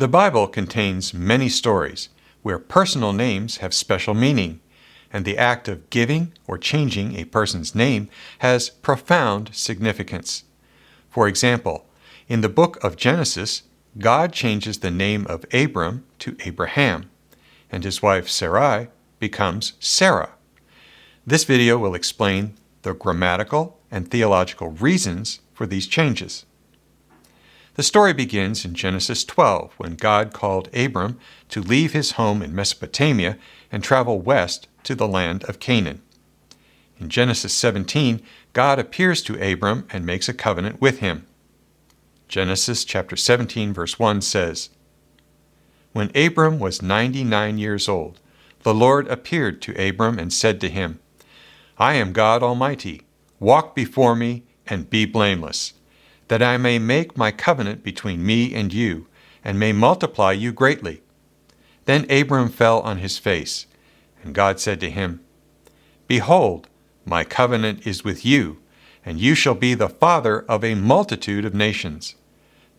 The Bible contains many stories where personal names have special meaning, and the act of giving or changing a person's name has profound significance. For example, in the book of Genesis, God changes the name of Abram to Abraham, and his wife Sarai becomes Sarah. This video will explain the grammatical and theological reasons for these changes. The story begins in Genesis 12 when God called Abram to leave his home in Mesopotamia and travel west to the land of Canaan. In Genesis 17, God appears to Abram and makes a covenant with him. Genesis chapter 17 verse 1 says, "When Abram was 99 years old, the Lord appeared to Abram and said to him, 'I am God Almighty. Walk before me and be blameless, that I may make my covenant between me and you, and may multiply you greatly.' Then Abram fell on his face, and God said to him, 'Behold, my covenant is with you, and you shall be the father of a multitude of nations.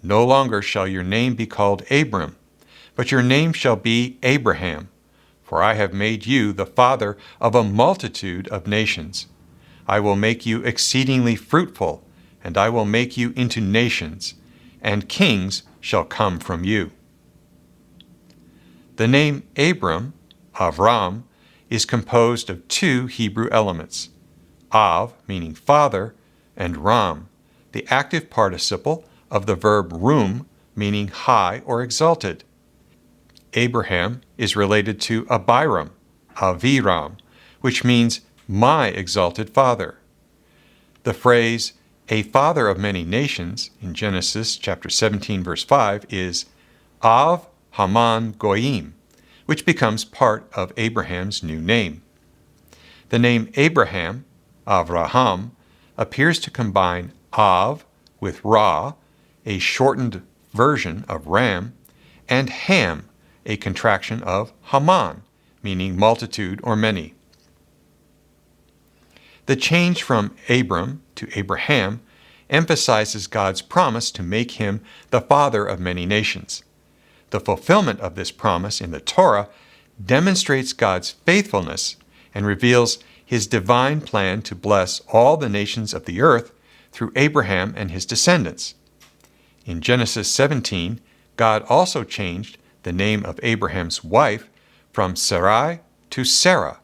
No longer shall your name be called Abram, but your name shall be Abraham, for I have made you the father of a multitude of nations. I will make you exceedingly fruitful, and I will make you into nations, and kings shall come from you.'" The name Abram, Avram, is composed of two Hebrew elements, Av, meaning father, and Ram, the active participle of the verb rum, meaning high or exalted. Abraham is related to Abiram, Aviram, which means my exalted father. The phrase, "a father of many nations," in Genesis chapter 17 verse 5 is Av Haman Goyim, which becomes part of Abraham's new name. The name Abraham, Avraham, appears to combine Av with Ra, a shortened version of Ram, and Ham, a contraction of Haman, meaning multitude or many. The change from Abram to Abraham emphasizes God's promise to make him the father of many nations. The fulfillment of this promise in the Torah demonstrates God's faithfulness and reveals his divine plan to bless all the nations of the earth through Abraham and his descendants. In Genesis 17, God also changed the name of Abraham's wife from Sarai to Sarah.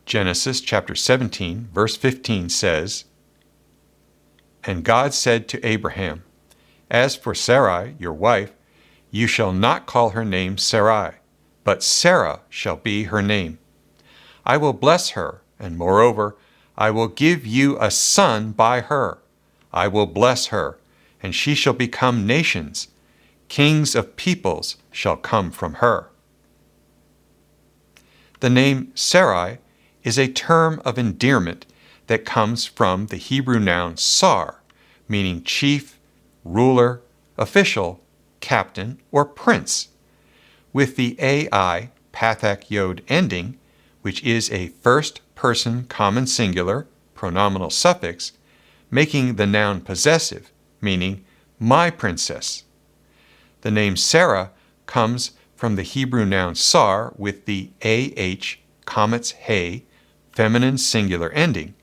Genesis chapter 17, verse 15 says, "And God said to Abraham, 'As for Sarai, your wife, you shall not call her name Sarai, but Sarah shall be her name. I will bless her, and moreover, I will give you a son by her. I will bless her, and she shall become nations. Kings of peoples shall come from her.'" The name Sarai is a term of endearment that comes from the Hebrew noun sar, meaning chief, ruler, official, captain, or prince. With the ai pathak yod ending, which is a first-person common singular pronominal suffix, making the noun possessive, meaning my princess. The name Sarah comes from the Hebrew noun sar with the ah comets hey feminine singular ending,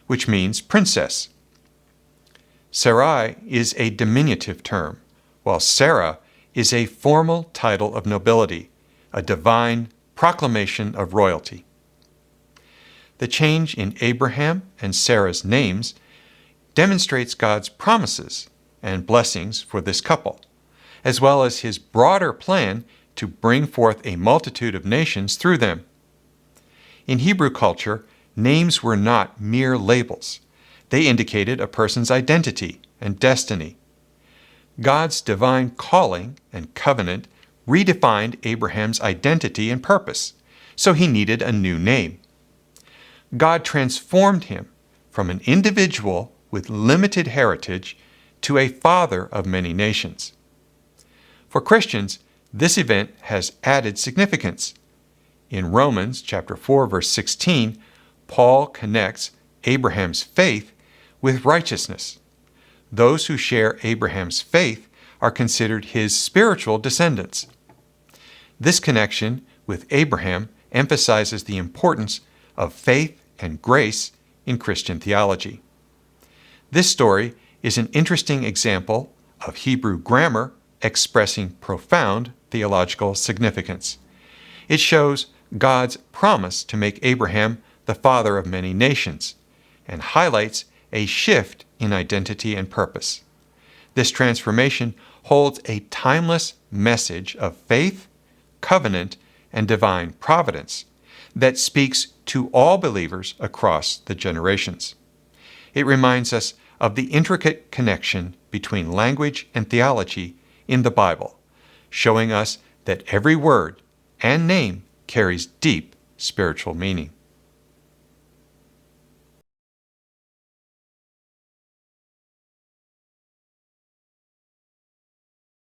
which means princess. Sarai is a diminutive term, while Sarah is a formal title of nobility, a divine proclamation of royalty. The change in Abraham and Sarah's names demonstrates God's promises and blessings for this couple, as well as his broader plan to bring forth a multitude of nations through them. In Hebrew culture, names were not mere labels. They indicated a person's identity and destiny. God's divine calling and covenant redefined Abraham's identity and purpose, so he needed a new name. God transformed him from an individual with limited heritage to a father of many nations. For Christians, this event has added significance. In Romans chapter 4, verse 16, Paul connects Abraham's faith with righteousness. Those who share Abraham's faith are considered his spiritual descendants. This connection with Abraham emphasizes the importance of faith and grace in Christian theology. This story is an interesting example of Hebrew grammar expressing profound theological significance. It shows God's promise to make Abraham the father of many nations and highlights a shift in identity and purpose. This transformation holds a timeless message of faith, covenant, and divine providence that speaks to all believers across the generations. It reminds us of the intricate connection between language and theology in the Bible, showing us that every word and name carries deep spiritual meaning.